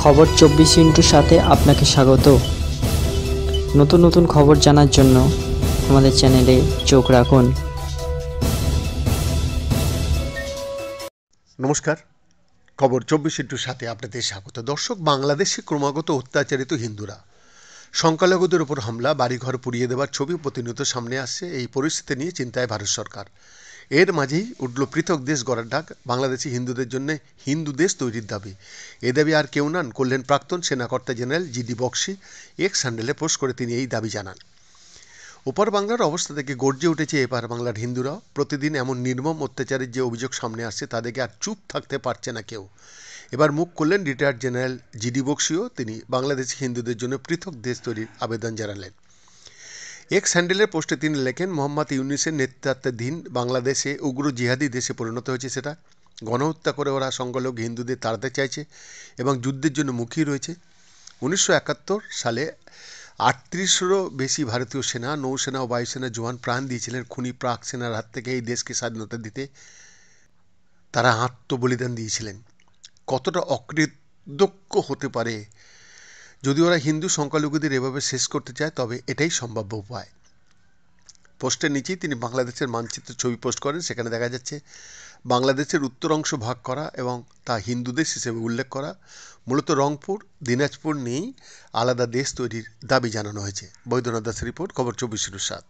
খবর 24 সাথে আপনাকে স্বাগত। নতুন নতুন খবর জানার জন্য আমাদের চ্যানেলে চোখ রাখুন। নমস্কার, খবর 24 সাথে আপনাদের স্বাগত। দর্শক, বাংলাদেশে ক্রমাগত অত্যাচারিত হিন্দুরা, সংখ্যালঘুদের উপর হামলা, বাড়িঘর পুড়িয়ে দেওয়ার ছবি প্রতিনিয়ত সামনে আসছে। এই পরিস্থিতি নিয়ে চিন্তায় ভারত সরকার। এর মাঝেই উঠল পৃথক দেশ গড়ার ডাক, বাংলাদেশি হিন্দুদের জন্য হিন্দু দেশ তৈরির দাবি। এ দাবি আর কেউ নন, করলেন প্রাক্তন সেনাকর্তা জেনারেল জিডি বক্সি। এক্স হ্যান্ডেলে পোস্ট করে তিনি এই দাবি জানান। ওপার বাংলার অবস্থা থেকে গর্জে উঠেছে এপার বাংলার হিন্দুরা। প্রতিদিন এমন নির্মম অত্যাচারের যে অভিযোগ সামনে আসছে তা দেখে আর চুপ থাকতে পারছে না কেউ। এবার মুখ করলেন রিটায়ার্ড জেনারেল জিডি বক্সিও। তিনি বাংলাদেশি হিন্দুদের জন্য পৃথক দেশ তৈরির আবেদন জানালেন। এক্স হ্যান্ডেলের পোস্টে তিনি লেখেন, মোহাম্মদ ইউনূসের নেতৃত্বাধীন বাংলাদেশে উগ্র জিহাদি দেশে পরিণত হয়েছে। সেটা গণহত্যা করে ওরা সংখ্যালঘু হিন্দুদের তাড়াতে চাইছে এবং যুদ্ধের জন্য মুখিয়ে রয়েছে। 1971 সালে 38-এরও বেশি ভারতীয় সেনা, নৌসেনা ও বায়ুসেনার জওয়ান প্রাণ দিয়েছিলেন খুনি প্রাক সেনার হাত থেকে এই দেশকে স্বাধীনতা দিতে। তারা আত্মবলিদান দিয়েছিলেন। কতটা অকৃতজ্ঞ হতে পারে যদি ওরা হিন্দু সংখ্যালঘুদের এভাবে শেষ করতে চায়, তবে এটাই সম্ভাব্য উপায়। পোস্টের নিচেই তিনি বাংলাদেশের মানচিত্র ছবি পোস্ট করেন। সেখানে দেখা যাচ্ছে বাংলাদেশের উত্তর অংশ ভাগ করা এবং তা হিন্দু দেশ হিসেবে উল্লেখ করা। মূলত রংপুর, দিনাজপুর নিয়েই আলাদা দেশ তৈরির দাবি জানানো হয়েছে। বৈদ্যনাথ দাসের রিপোর্ট, খবর 24/7।